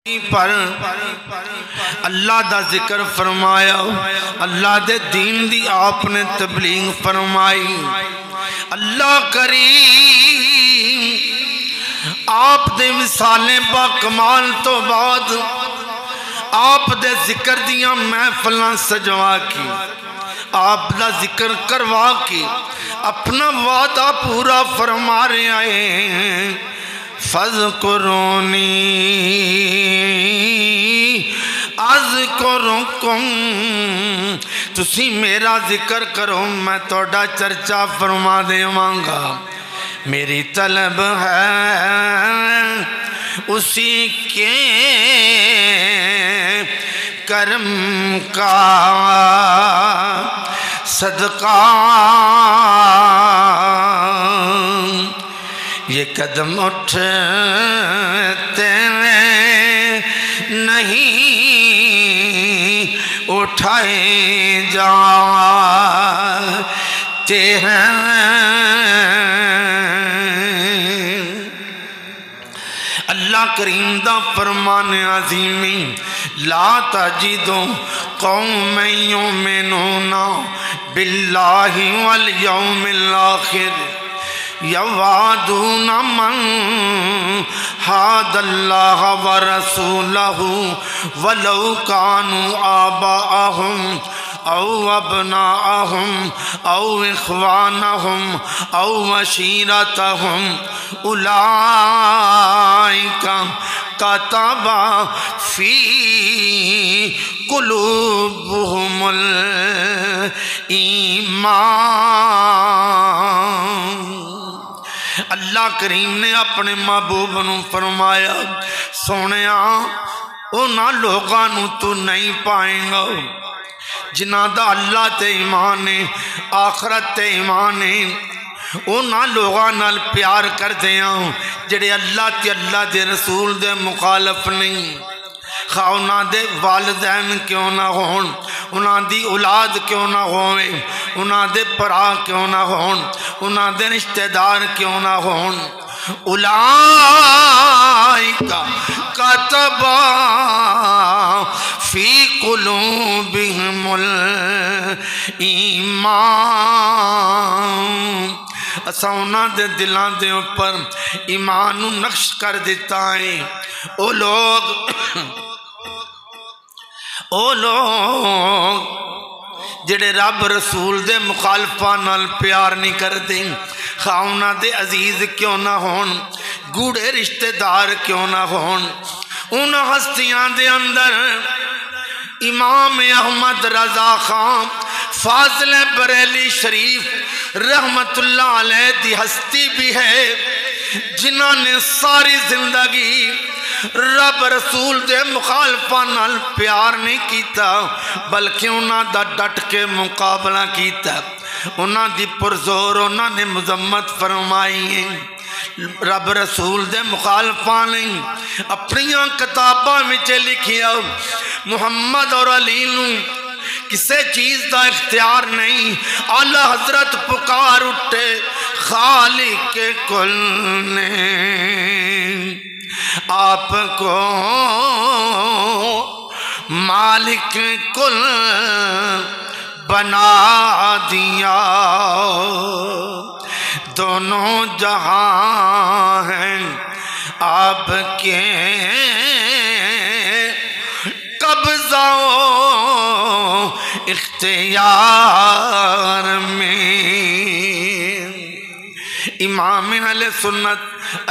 پر اللہ دا ذکر فرمایا، اللہ دے دین دی آپ نے تبلیغ فرمائی۔ اللہ کریم آپ دے مثالیں با کمال تو بعد آپ دے ذکر دیاں محفلاں سجوا کی، آپ دا ذکر کروا کی اپنا وعدہ پورا فرما رہے آئے ہیں۔ فَاذْكُرُونِي اذکرکم، تسی میرا ذکر کرو میں توڑا چرچا فرما دے مانگا۔ میری طلب ہے اسی کے کرم کا صدقہ، یہ قدم اٹھتے نہیں اٹھائے جاتے ہیں۔ اللہ کریم دا فرمان عظیمی، لا تجدو قوم یؤمنون باللہ والیوم الآخر یوادون من حاد اللہ ورسولہ ولو کانوا آباءہم او ابناءہم او اخوانہم او عشیرتہم اولئک کتب فی قلوبہم الایمان۔ اللہ کریم نے اپنے محبوب نو فرمایا، سونیا اونا لوگاں نو تو نہیں پائیں گا جنہ دا اللہ تے ایمان ہے، آخرت تے ایمان ہے، اونا لوگاں نال پیار کر دیاں جڑے اللہ تے اللہ دے رسول دے مخالف نہیں، خواہ انہاں دے والدین کیوں نہ ہون، انہاں دی اولاد کیوں نہ ہوئے، انہاں دے پرا کیوں نہ ہون، انہاں دے رشتہ دار کیوں نہ ہون۔ اولئک کتب فی قلوبہم الایمان، اساں انہاں دے دلاں دے اوپر ایمان نقش کر دیتا ہے۔ او لوگ جڑے رب رسول دے مخالفاں نال پیار نہیں کرتے، خواہ انہاں دے عزیز کیوں نہ ہون، گوڑے رشتہ دار کیوں نہ ہون، انہاں ہستیاں دے اندر امام احمد رضا خان فاضل بریلی شریف رحمت اللہ علیہ دی ہستی بھی ہے، جنہاں نے ساری زندگی رب رسول دے مخالفاں نال پیار نہیں کیتا، بلکہ انہاں دا ڈٹ کے مقابلہ کیتا، انہاں دی پرزور انہاں نے مذمت فرمائی ہے۔ رب رسول دے مخالفاں نہیں، اپنیاں کتاباں میں لکھیا محمد اور علی نوں کسے چیز دا اختیار نہیں، اعلی حضرت پکار اٹھے خالق کل نے آپ کو مالک کل بنا دیا، دونوں جہاں ہیں آپ کے قبضہ و اختیار میں۔ امام اہل سنت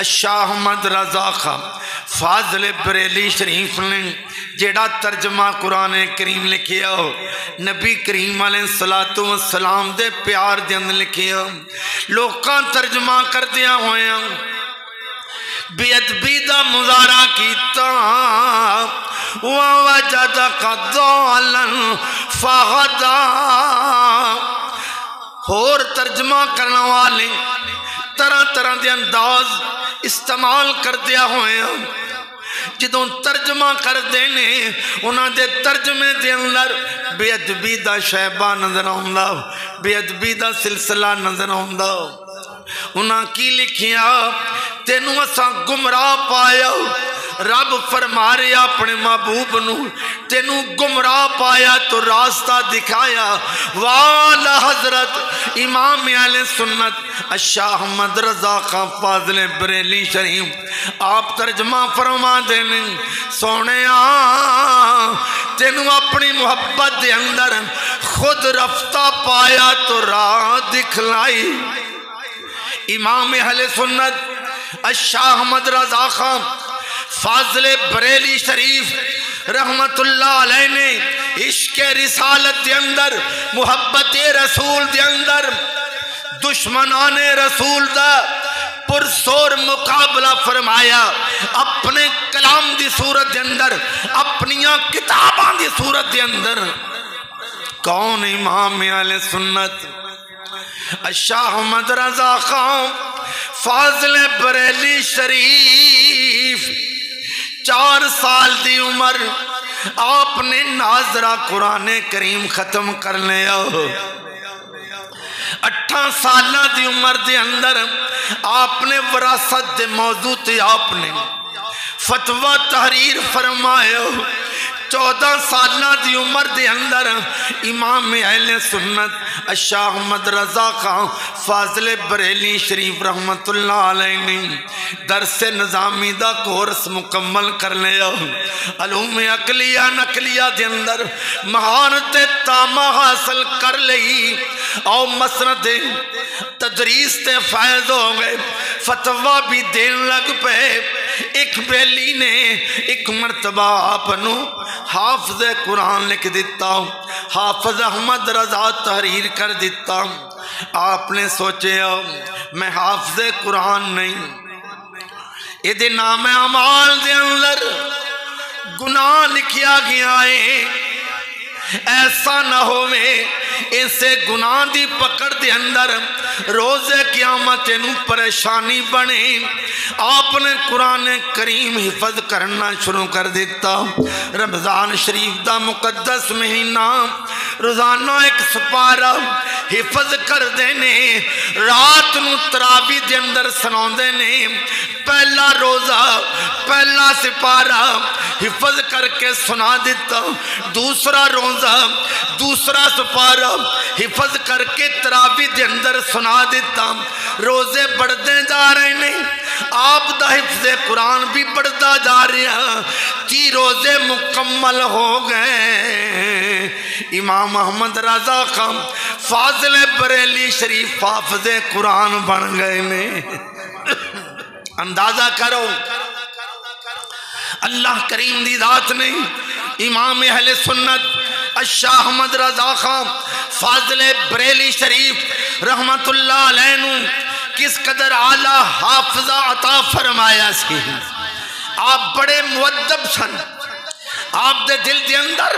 شاہ احمد رضا خان فاضل بریلی شریف نے جیڑا ترجمہ قرآن کریم لکھیا ہو، نبی کریم علیہ السلام دے پیار دے اندر لکھیا، لوکاں ترجمہ کر دیا ہویا بے ادبی دا مظاہرہ کیتا، وَوَجَدَكَ ضَالًا فَهَدَىٰ، اور ترجمہ کرنا والے طرح طرح دے انداز استعمال کر دیا ہوئے ہیں، جدوں ترجمہ کر دینے انہاں دے ترجمے دے اندر بے ادبی دا شعبہ نظر آؤندا، بے ادبی دا سلسلہ نظر آؤندا۔ انہاں کی لکھیا، تینوں اساں گمراہ پایا، رب فرما رہے اپنے محبوب نو تینوں گمراہ پایا تو راستہ دکھایا۔ والا حضرت امام اہل سنت شاہ احمد رضا خان فاضل بریلی شریف آپ ترجمہ فرما دینے سونے تینوں اپنی محبت دے اندر خود رفتہ پایا تو راہ دکھلائی۔ امام اہل سنت شاہ احمد رضا خان فاضل بریلی شریف رحمت اللہ علیہ نے عشق رسالت دے اندر محبت رسول دے اندر دشمنان رسول دا پرسور مقابلہ فرمایا اپنے کلام دی صورت دے اندر اپنیاں کتاباں دی صورت دے اندر۔ کون امام اہل سنت شاہ احمد رضا خان فاضل بریلی شریف 4 سال دی عمر آپ نے ناظرہ قرآن کریم ختم کر لیا۔ 8 سالہ دی عمر دے اندر آپ نے وراثت دے موضوع تے آپ نے فتوہ تحریر فرمایا۔ 14 سالہ دی عمر دے اندر امام اہل سنت شاہ احمد رضا خان فاضل بریلی شریف رحمت اللہ علیہ نے درس نظامی دا کورس مکمل کر لیا۔ علوم عقلیہ نقلیہ دے اندر مہارت تامہ حاصل کر لئی اور مسند تدریس تے فائز ہو گئے، فتوہ بھی دین لگ پہ۔ ایک بیلی نے ایک مرتبہ آپنو حافظ قرآن لکھ دیتا، حافظ احمد رضا تحریر کر دیتا۔ آپ نے سوچے میں حافظ قرآن نہیں، یہ دے نام اعمال دے اندر گناہ لکھیا گیا ہے، ایسا نہ ہوئے اسے گناہ دی پکڑ دے اندر روز قیامت انہوں پریشانی بنے۔ آپ نے قرآن کریم حفظ کرنا شروع کر دیتا۔ رمضان شریف دا مقدس مہینہ روزانہ 1 سپارہ حفظ کر دینے، رات نو تراویح دے اندر سنا دینے۔ پہلا روزہ پہلا سپارہ حفظ کر کے سنا دیتا، دوسرا روزہ دوسرا سپارہ حفظ کر کے تراویح دے اندر سنا دیتا۔ روزے بڑھتے جا رہے ہیں، آپ دا حفظ قرآن بھی بڑھتا جا رہا۔ 30 روزے مکمل ہو گئے۔ امام احمد رضا خان فاضل بریلی شریف حافظ قرآن بن گئے نے۔ اندازہ کرو اللہ کریم دی ذات نے امام اہل سنت شاہ احمد رضا خان فاضل بریلی شریف رحمت اللہ علیہ نو کس قدر اعلیٰ حافظہ عطا فرمایا سی۔ آپ بڑے مؤدب سن، آپ دے دل دے اندر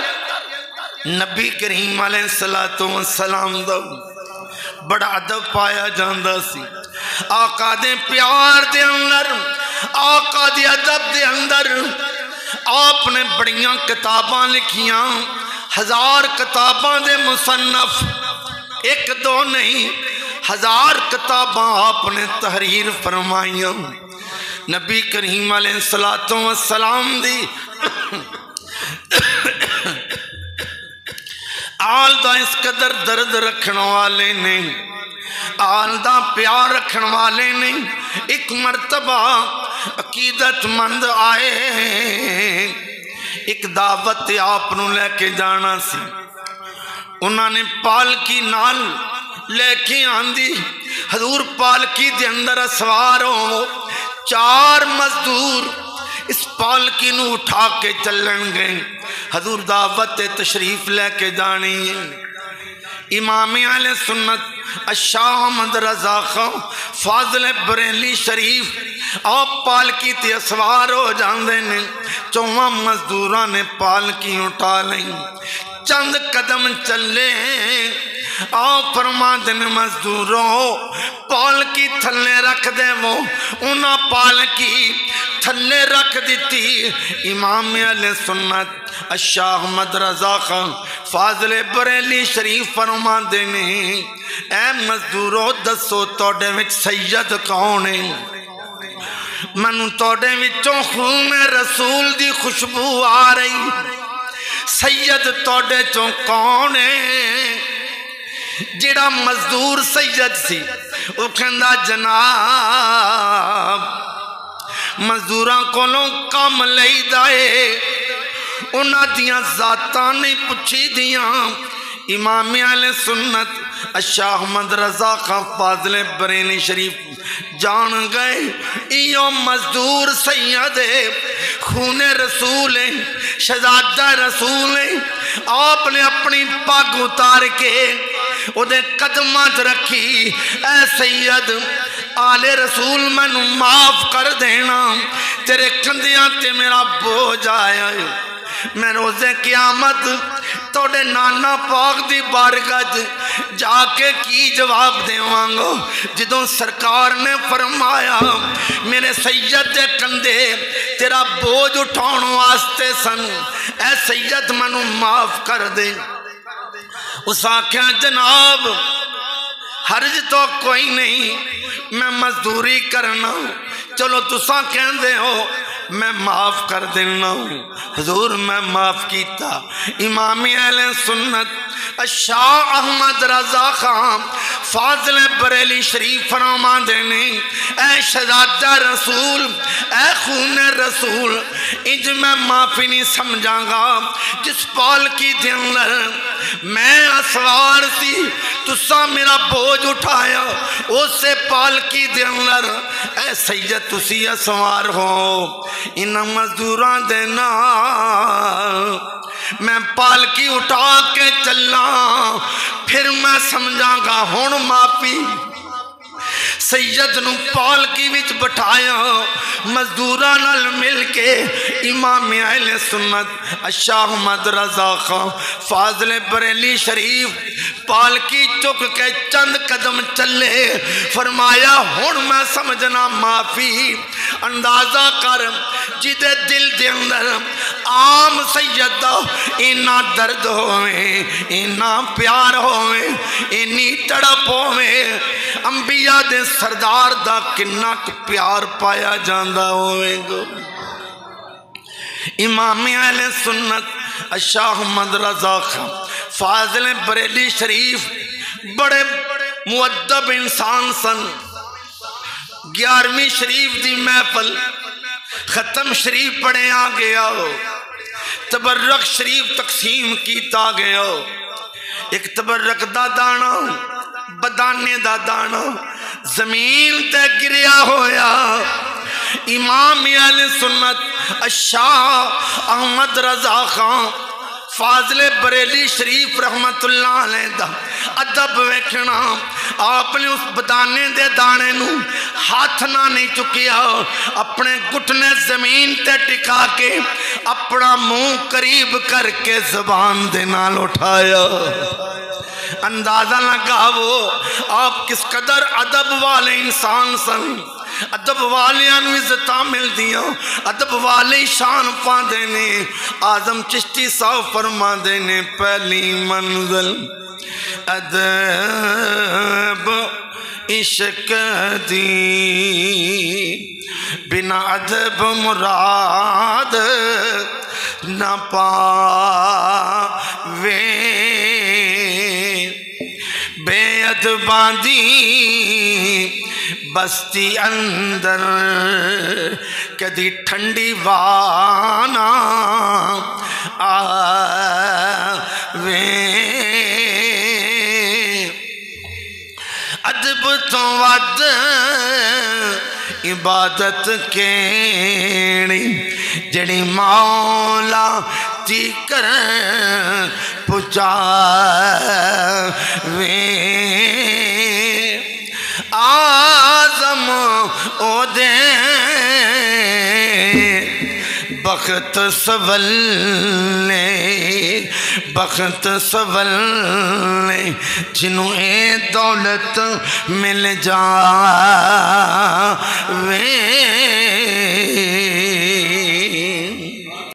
نبی کریم علیہ السلام دا بڑا ادب پایا جاندہ سی۔ آقا دے پیار دے اندر، آقا دے ادب دے اندر آپ نے بڑیاں کتاباں لکھیاں، 1000 کتاباں دے مصنف، 1-2 نہیں 1000 کتاباں آپ نے تحریر فرمائیاں۔ نبی کریم علیہ السلام دی آل دا اس قدر درد رکھن والے نہیں، آل دا پیار رکھن والے نہیں۔ ایک مرتبہ عقیدت مند آئے، ایک دعوت آپ نو لے کے جانا سی، انہوں نے پالکی نال لے کے آندی۔ حضور پالکی دے اندر سوار ہو، 4 مزدور اس پالکی نو اٹھا کے چلن گئے۔ حضور دعوت تشریف لے کے جانی ہے۔ امام اہل سنت شاہ احمد رضا خان فاضل بریلی شریف آپ پالکی تے سوار ہو جاندے نے۔ 4 مزدوراں نے پالکی اٹھا لیں، چند قدم چلے آپ فرما دن مزدوروں پالکی تھلے رکھ دے، وہ انہاں پالکی تھلے رکھ دیتی۔ امام علیہ سنت شاہ احمد رضا خان فاضل بریلی شریف فرما دینے، اے مزدوروں دسو توڑے وچ سید کون ہے؟ مینوں توڑے وچوں خون رسول دی خوشبو آ رہی سید توڑے چوں کون ہے جڑا مزدور سید سی وہ کہندا جناب مزدوراں کولوں کم لئی دائے انہاں دیاں ذاتاں نہیں پچھی دیاں امام اہل سنت شاہ احمد رضا خان فاضل بریلی شریف جان گئے ایو مزدور سید خون رسول شہزادہ رسول آپ نے اپنی پاگ اتار کے او دے قدمات رکھی اے سید آل رسول میں معاف کر دینا تیرے کندیاں تے میرا بوجھ آیا میں روزے قیامت توڑے نانا پاک دی بارگاہ جا کے کی جواب دے وانگو جدوں سرکار نے فرمایا میرے سید دے کندے تیرا بوجھ اٹھاؤن واسطے سن اے سید منو معاف کر دے اس آنکھیں جناب حرج تو کوئی نہیں میں مزدوری کرنا چلو تساں کہن دے ہو میں معاف کر دینا حضور میں معاف کیتا امام اہل سنت شاہ احمد رضا خان فاضل بریلی شریف فرما دینے اے شہزادہ رسول اے خون رسول انج میں معافی نہیں سمجھاں گا جس پالکی دے اندر میں اسوار سی تسا میرا بوجھ اٹھایا اسے پالکی دے اندر اے سید تسی اسوار ہو انہاں مزدوران دینا میں پالکی اٹھا کے چلنا پھر میں سمجھاں گا ہون معافی سید نو پالکی وچ بٹھایا مزدوراں نال مل کے امام اہل سنت شاہ احمد رضا خان فاضل بریلی شریف پالکی چک کے چند قدم چلے فرمایا ہن میں سمجھنا معافی اندازہ کر جدے دل دے اندر عام سید دا اینا درد ہوئے اینا پیار ہوئے اینی تڑپ ہوئے انبیاء دے سردار دا کنہ پیار پایا جاندہ ہوئے گو امام اہل سنت شاہ احمد رضا خان فاضل بریلی شریف بڑے مؤدب انسان سن 11ویں شریف دی محفل ختم شریف پڑھے آ گیا ہو تبرک شریف تقسیم کیتا گیا ہو ایک تبرک دا دانا بدانے دا دانا زمین تے گریا ہویا امام اہل سنت شاہ احمد رضا خان فاضل بریلی شریف رحمت اللہ علیہ دا ادب ویکھنا آپ نے اس بدانے دے دانے نو ہاتھ نہ نہیں چکیا اپنے گھٹنے زمین تے ٹکا کے اپنا منہ قریب کر کے زبان دے نال اٹھایا اندازہ لگا وہ آپ کس قدر ادب والے انسان سن ادب والیاں نو عزتاں مل دیاں ادب والے شان پا دینے آزم چشتی صاحب فرما دینے پہلی منزل ادب عشق دی بنا ادب مراد نہ پاوے بے ادباں دی بستی اندر کدی ٹھنڈی وانا آوے ادب تو ود عبادت کیڑی جڑی مولا تی کر پچاوے آزم او دے بخت سولنے بخت سولنے جنوں اے دولت مل جاوے